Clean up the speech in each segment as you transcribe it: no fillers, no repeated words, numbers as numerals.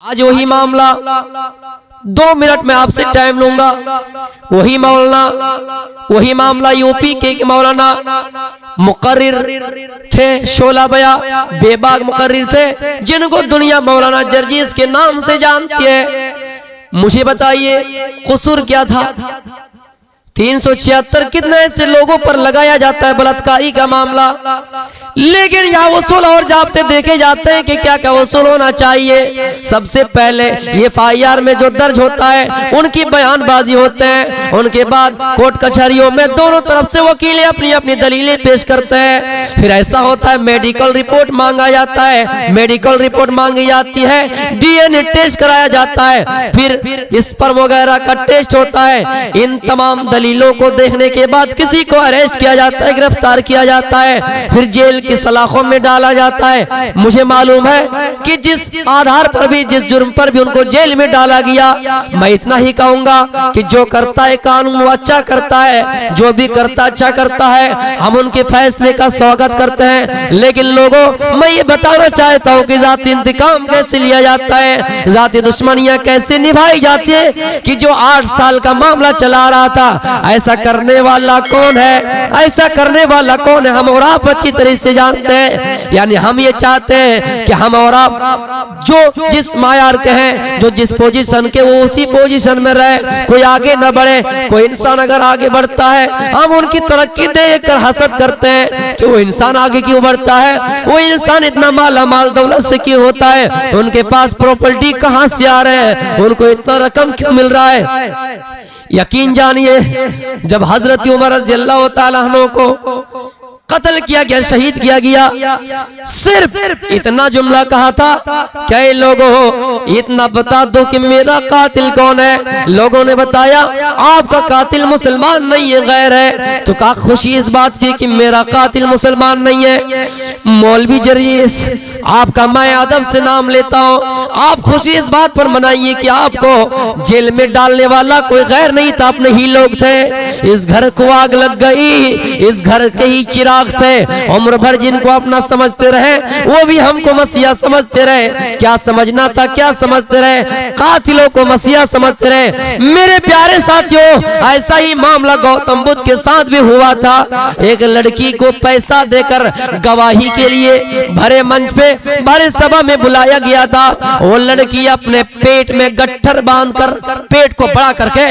आज वही मामला 2 मिनट में आपसे टाइम लूंगा। वही मामला यूपी के मौलाना मुकर्रिर थे, शोला बया बेबाक मुकर्रिर थे, जिनको दुनिया मौलाना जर्जीस के नाम से जानती है। मुझे बताइए कसूर क्या था? 376 कितने ऐसे लोगों पर लगाया जाता है बलात्कारी का मामला, लेकिन यहाँ वसूल और जाब्ते देखे जाते हैं कि क्या क्या वसूल होना चाहिए। सबसे पहले FIR में जो दर्ज होता है उनकी बयानबाजी होते हैं, उनके बाद कोर्ट कचहरियों में दोनों तरफ से वकीलें अपनी अपनी दलीलें पेश करते हैं। फिर ऐसा होता है मेडिकल रिपोर्ट मांगा जाता है, मेडिकल रिपोर्ट मांगी जाती है, DNA टेस्ट कराया जाता है, फिर स्पर्म वगैरह का टेस्ट होता है। इन तमाम दलीलों को देखने के बाद किसी को अरेस्ट किया जाता है, गिरफ्तार किया जाता है, फिर जेल की सलाखों में डाला जाता है। मुझे मालूम है कि जिस आधार पर भी, जिस जुर्म पर भी उनको जेल में डाला गया, मैं इतना ही कहूंगा कि जो करता है कानून वो अच्छा करता है, जो भी करता अच्छा करता है, हम उनके फैसले का स्वागत करते हैं। लेकिन लोगों, मैं ये बताना चाहता हूँ कि जाती इंतकाम कैसे लिया जाता है, जाती दुश्मनियां कैसे निभाई जाती है। कि जो 8 साल का मामला चला रहा था, ऐसा करने वाला कौन है, ऐसा करने वाला कौन है, हम और आप अच्छी तरह से जानते हैं। यानी हम ये चाहते हैं कि हम और आप जो जिस मायार के हैं, जो जिस पोजीशन के, वो उसी पोजीशन में रहे, कोई आगे न बढ़े। कोई इंसान अगर आगे बढ़ता है, हम उनकी तरक्की देखकर हसद करते हैं कि वो इंसान आगे क्यों बढ़ता है, वो इंसान इतना माला माल दौलत से क्यों होता है, उनके पास प्रॉपर्टी कहाँ से आ रहे हैं, उनको इतना रकम क्यों मिल रहा है। यकीन जानिए, जब हजरत उमर रज़ियल्लाहु ताला अन्हु को कत्ल किया गया, शहीद किया गया, सिर्फ इतना जुमला कहा था, क्या लोगों इतना बता दो कि मेरा कातिल कौन है। लोगों ने बताया आपका कातिल मुसलमान नहीं है, गैर है। तो क्या खुशी इस बात की कि मेरा कातिल मुसलमान नहीं है। मौलवी जर्जीस, आपका मैं अदब से नाम लेता हूँ, आप खुशी इस बात पर मनाइए कि आपको जेल में डालने वाला कोई गैर नहीं था, अपने ही लोग थे। इस घर को आग लग गई, इस घर के ही चिराग से उम्र भर जिनको अपना समझते रहे, वो भी हमको मसीहा समझते रहे। क्या समझना था, क्या समझते रहे, कातिलों को मसीहा समझते रहे। मेरे प्यारे साथियों, ऐसा ही मामला गौतम बुद्ध के साथ भी हुआ था। एक लड़की को पैसा देकर गवाही के लिए भरे मंच पे, भरे सभा में बुलाया गया था। वो लड़की अपने पेट में गट्ठर बांधकर, पेट को बड़ा करके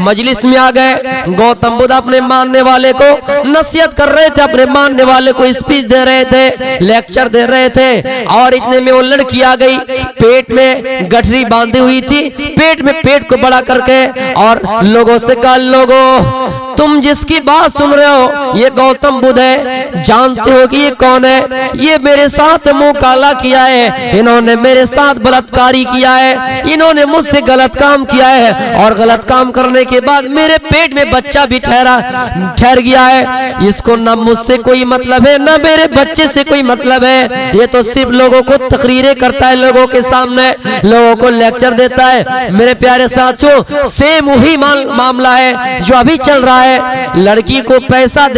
मजलिस में आ गए। गौतम बुद्ध अपने मानने वाले को नसीहत कर रहे थे, अपने मानने वाले को स्पीच दे रहे थे, लेक्चर दे रहे थे, और इतने में वो लड़की आ गई, पेट में गठरी बांधी हुई थी, पेट में पेट को बड़ा करके, और लोगों से कहा, लोगों तुम जिसकी बात सुन रहे हो ये गौतम बुद्ध है, जानते हो कि ये कौन है? ये मेरे साथ मुंह काला किया है, इन्होंने मेरे साथ बलात्कारी किया है, इन्होंने मुझसे गलत काम किया है, और गलत काम करने के बाद मेरे पेट में बच्चा भी ठहर गया है। इसको न मुझसे कोई मतलब है, न मेरे बच्चे से कोई मतलब है। ये तो सिर्फ लोगों को तकरीरें करता है, लोगों के सामने लोगों को लेक्चर देता है। मेरे प्यारे साथियों, सेम वही मामला है जो अभी चल रहा है। लड़की को पैसा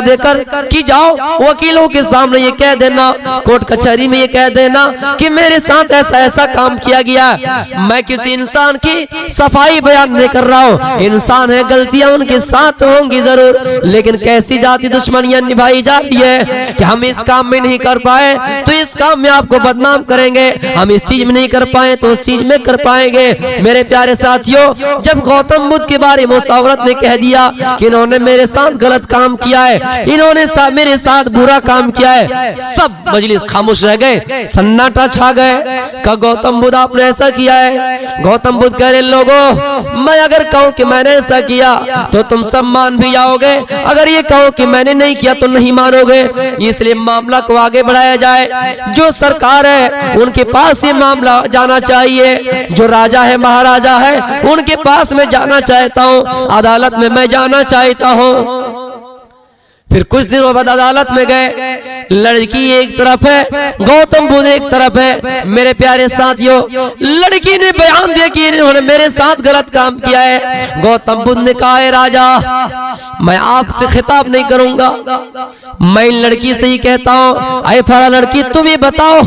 देकर कि जाओ वकीलों के सामने ये कह देना, कोर्ट कचहरी में ये कह देना कि मेरे साथ ऐसा ऐसा काम किया गया। मैं किसी इंसान की सफाई बयान नहीं कर रहा हूँ, इंसान है, गलतियां उनके साथ होंगी जरूर, लेकिन कैसी जाति दुश्मनियां निभाई जा रही है कि हम इस काम में नहीं कर पाए तो इस काम में आपको बदनाम करेंगे, हम इस चीज में नहीं कर पाए तो उस चीज में कर पाएंगे। मेरे प्यारे साथियों, जब गौतम बुद्ध के बारे में उस औरत ने कह दिया कि इन्होंने मेरे साथ गलत काम किया है, इन्होंने मेरे साथ बुरा काम किया है, सब मजलिस खामोश रह गए, सन्नाटा छा गए। का गौतम बुद्ध आपने ऐसा किया है? गौतम बुद्ध कह रहे, लोगों मैं अगर कहूं कि मैंने ऐसा किया तो तुम सब मान भी जाओगे, अगर ये कहूं कि मैंने नहीं किया तो नहीं मानोगे। इसलिए मामला को आगे बढ़ाया जाए। जो सरकार है उनके पास ये मामला जाना चाहिए, जो राजा है, महाराजा है, उनके पास में जाना चाहता हूं, अदालत में मैं जाना चाहता हूं। फिर कुछ दिनों बाद अदालत में गए, लड़की एक तरफ है, गौतम बुद्ध एक तरफ है। मेरे प्यारे साथियों, लड़की ने बयान दिया कि इन्होंने मेरे साथ गलत काम किया है। गौतम बुद्ध ने कहा है राजा, मैं आपसे खिताब नहीं करूंगा, मैं लड़की से ही कहता हूँ, अरे फला लड़की तुम ही बताओ,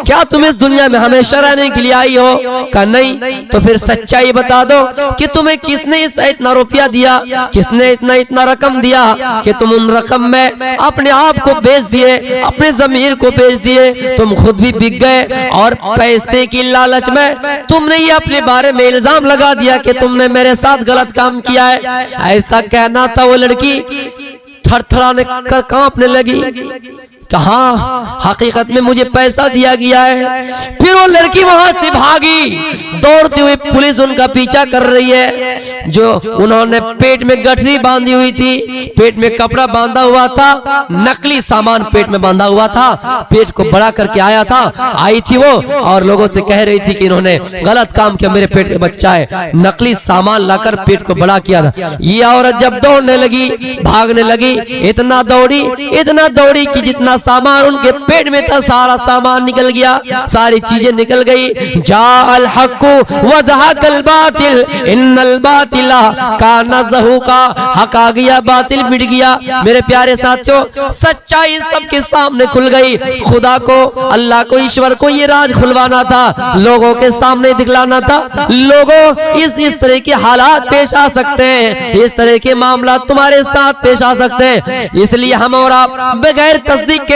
क्या तुम इस दुनिया में हमेशा रहने के लिए आई हो? कहा नहीं। तो फिर सच्चाई बता दो कि तुम्हें किसने इतना रुपया दिया, किसने इतना रकम दिया कि तुम उन रकम में अपने आप को बेच दिए, अपने जमीर को बेच दिए, तुम खुद भी बिक गए और पैसे की लालच में तुमने ये अपने बारे में इल्जाम लगा दिया कि तुमने मेरे साथ गलत काम किया है। ऐसा कहना था, वो लड़की थरथराने कर कांपने लगी। कहा हकीकत में मुझे पैसा दिया गया है। फिर वो लड़की वहां से भागी, दौड़ती हुई पुलिस उनका पीछा कर रही है। जो उन्होंने पेट में गठरी बांधी हुई थी, पेट में कपड़ा बांधा हुआ था, नकली सामान पेट में बांधा हुआ था, पेट को बड़ा करके आया था, आई थी वो और लोगों से कह रही थी कि इन्होंने गलत काम किया, मेरे पेट में बच्चा है, नकली सामान लाकर पेट को बड़ा किया था। ये औरत जब दौड़ने लगी, भागने लगी, इतना दौड़ी कि जितना सामान उनके पेट में था सारा सामान निकल गया, सारी चीजें निकल गई। जाअल हक्कु व ज़हक़ल बातिल इन्नल बातिला काना ज़हूक़ा, हक आ गया, बातिल मिट गया। मेरे प्यारे साथियों, सच्चाई सबके सामने खुल गई। खुदा को, अल्लाह को, ईश्वर को ये राज खुलवाना था, लोगों के सामने दिखलाना था। लोगों, इस तरह के हालात पेश आ सकते हैं, इस तरह के मामला तुम्हारे साथ पेश आ सकते हैं। इसलिए हम और आप बगैर तस्दीक के,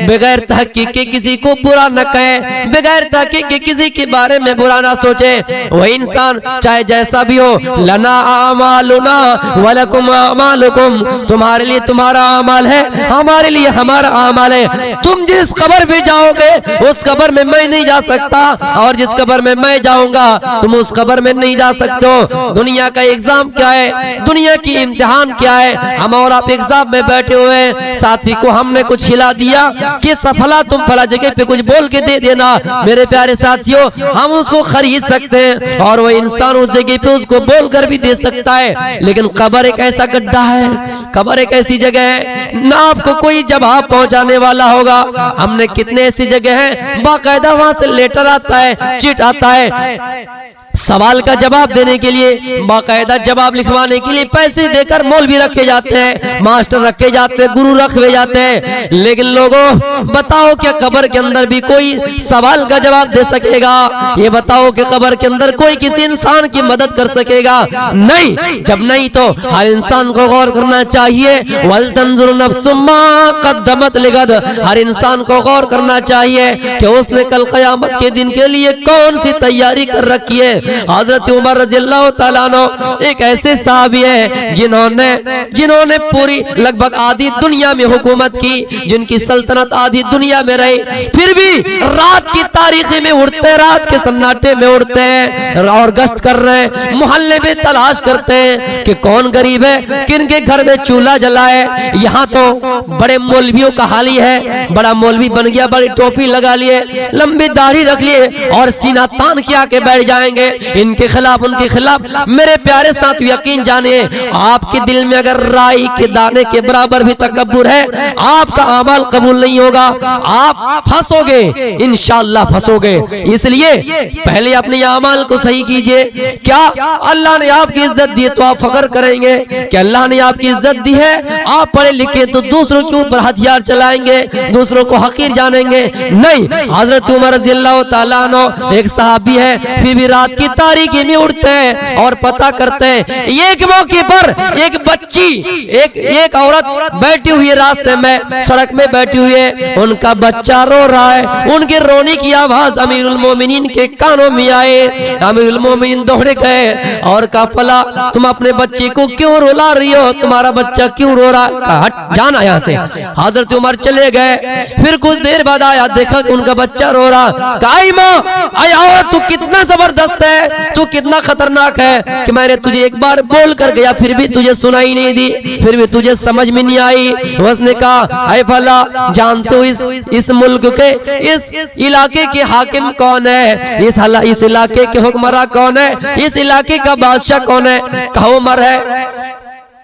बगैर तहकीक के किसी को बुरा न कहें, बगैर तहकीक के किसी के बारे में बुरा ना सोचे। वह इंसान चाहे जैसा भी हो, लना आमालुना वलकुम आमालुकुम, तुम्हारे लिए तुम्हारा अमाल है, हमारे लिए हमारा अमाल है। तुम जिस कब्र में जाओगे उस कब्र में मैं नहीं जा सकता, और जिस कब्र में मैं जाऊंगा तुम उस कब्र में नहीं जा सकते हो। दुनिया का एग्जाम क्या है, दुनिया की इम्तिहान क्या है? हम और आप एग्जाम में बैठे हुए हैं, साथी को हमने कुछ हिला दिया कि सफला तुम फला जगह पे कुछ बोल के दे देना। मेरे प्यारे साथियों, हम उसको खरीद सकते हैं और वो इंसान उस जगह पे उसको बोल कर भी दे सकता है, लेकिन कब्र एक ऐसा गड्ढा है, कब्र एक ऐसी जगह है, ना आपको कोई जवाब पहुंचाने वाला होगा। हमने कितने ऐसी जगह है, बाकायदा वहां से लेटर आता है, चिट आता है, सवाल का जवाब देने के लिए, बाकायदा जवाब लिखवाने के लिए पैसे देकर मौलवी रखे जाते हैं, मास्टर रखे जाते हैं, गुरु रखे जाते हैं। लेकिन लोगों, बताओ क्या कब्र के अंदर भी कोई सवाल का जवाब दे सकेगा? ये बताओ कि कब्र के अंदर कोई किसी इंसान की मदद कर सकेगा? नहीं। जब नहीं तो हर इंसान को गौर करना चाहिए। वल तंजुर नफ्सुम मा क़द्दमत लिगद, हर इंसान को गौर करना चाहिए कि उसने कल क़यामत के दिन के लिए कौन सी तैयारी कर रखी है। हजरत उमर रज़ियल्लाहु ताला अन्हु एक ऐसे साहबी हैं जिन्होंने पूरी लगभग आधी दुनिया में हुकूमत की, जिनकी सल्तनत आधी दुनिया में रही, फिर भी रात की तारीखी में उड़ते, रात के सन्नाटे में उड़ते हैं और गश्त कर रहे हैं, मोहल्ले में तलाश करते हैं कि कौन गरीब है, किनके घर में चूल्हा जला है। यहाँ तो बड़े मौलवियों का हाल ही है, बड़ा मौलवी बन गया, बड़ी टोपी लगा लिए, लंबी दाढ़ी रख लिए और सीना तान के आके बैठ जाएंगे इनके खिलाफ, उनके खिलाफ। मेरे प्यारे साथ यकीन जानिए, आपके दिल में अगर राई के दाने के बराबर भी तकब्बुर है, आपका अमल कबूल नहीं होगा, आप फंसोगे, इंशाअल्लाह फंसोगे। इसलिए पहले अपने अमल को सही कीजिए। क्या अल्लाह ने आपकी इज्जत दी तो आप फख्र करेंगे कि अल्लाह ने आपकी इज्जत दी है? आप पढ़े लिखे तो दूसरों के ऊपर हथियार चलाएंगे, दूसरों को हकीर जानेंगे? नहीं। हजरत उमर रज़ियल्लाहु ताला अन्हु एक सहाबी है, फिर भी रात की तारीकी में उड़ते हैं और पता करते हैं। एक मौके पर एक बच्ची, एक औरत बैठी हुई है रास्ते में, सड़क में बैठी हुई है, उनका बच्चा रो रहा है। उनके रोने की आवाज अमीरुल मोमिनीन के कानों में आए। अमीरुल मोमिनीन दौड़े गए और कहा, फला तुम अपने बच्चे को क्यों रुला रही हो, तुम्हारा बच्चा क्यों रो रहा है? हट जाना यहाँ से। हजरत उमर चले गए, फिर कुछ देर बाद आया, देखा कि उनका बच्चा रो रहा। कहा, माँ आया, तू कितना जबरदस्त है, तू कितना खतरनाक है कि मैंने तुझे एक बार बोल कर गया, फिर भी तुझे सुनाई नहीं दी, फिर भी तुझे समझ में नहीं आई। उसने कहा, ऐ फला, जानते हो इस मुल्क के, इस इलाके के हाकिम कौन है? इस इलाके के हुक्मरान कौन है? इस इलाके का बादशाह कौन है? कहा, उमर है।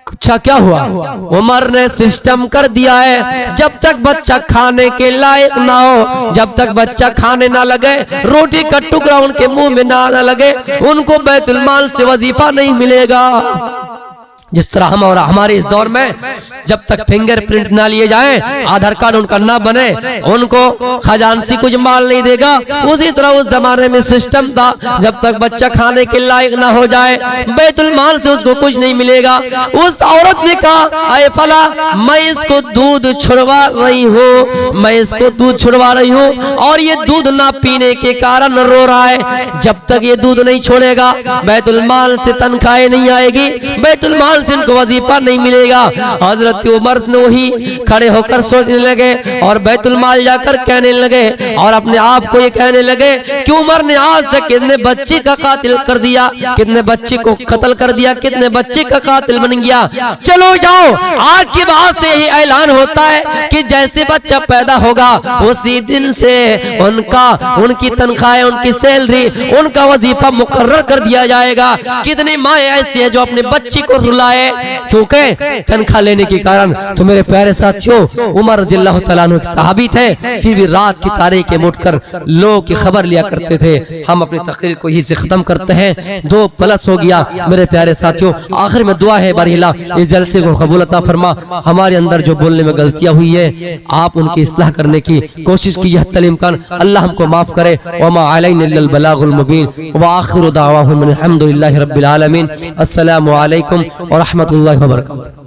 अच्छा क्या हुआ, उमर ने सिस्टम कर दिया है जब तक बच्चा खाने के लायक ना हो, जब तक बच्चा खाने ना लगे, रोटी का टुकड़ा उनके मुंह में ना लगे, उनको बैतुल माल से वजीफा नहीं मिलेगा। जिस तरह हम और हमारे इस दौर में जब तक फिंगरप्रिंट ना लिए जाए, आधार कार्ड उनका ना बने, उनको खजानसी कुछ माल नहीं देगा। उसी तरह उस जमाने में सिस्टम था, जब तक बच्चा खाने के लायक ना हो जाए, बैतुल माल से उसको कुछ नहीं मिलेगा। उस औरत ने कहा, अरे फला, मैं इसको दूध छुड़वा रही हूँ, मैं इसको दूध छुड़वा रही हूँ और ये दूध ना पीने के कारण रो रहा है। जब तक ये दूध नहीं छोड़ेगा, बैतुल माल से तनख्वाह नहीं आएगी, बैतुल माल से इनको वजीफा नहीं मिलेगा। हजरत उमर ने वही खड़े होकर सोचने लगे और बैतुल माल जाकर कहने लगे और अपने आप को ये कहने लगे कि उमर ने आज तक कितने बच्चे का कातिल कर दिया, कितने बच्चे को कत्ल कर दिया, कितने बच्चे का कातिल बन गया। चलो जाओ, आज के बाद से ही ऐलान होता है कि जैसे बच्चा पैदा होगा उसी दिन से उनकी तनख्वाह, उनकी सैलरी, उनका वजीफा मुकर्रर कर दिया जाएगा। कितनी माँ ऐसी है जो अपने बच्चे को रुलाए क्योंकि तनख्वाह लेने के कारण। तो मेरे प्यारे साथियों, उमर रज़ियल्लाहु तआला अन्हु के सहाबी थे, फिर भी रात की तारीखें में उठकर लोगों की खबर लिया करते थे। हम अपनी तकरीर को यही से खत्म करते हैं, 2+ हो गया। मेरे प्यारे साथियों, आखिर में दुआ है बारिला इस जलसे को कबूल अता फरमा। हमारे अंदर जो बोलने में गलतियां हुई है, आप उनकी इस्लाह करने की कोशिश कीजिए हत्तल इम्कान। अल्लाह हमको माफ करे। वमा अलैना इल्लल बलागुल मुबीन व आखिरु दावाहुम अल्हम्दुलिल्लाहि रब्बिल आलमीन। अस्सलामु अलैकुम व रहमतुल्लाहि व बरकातुहू।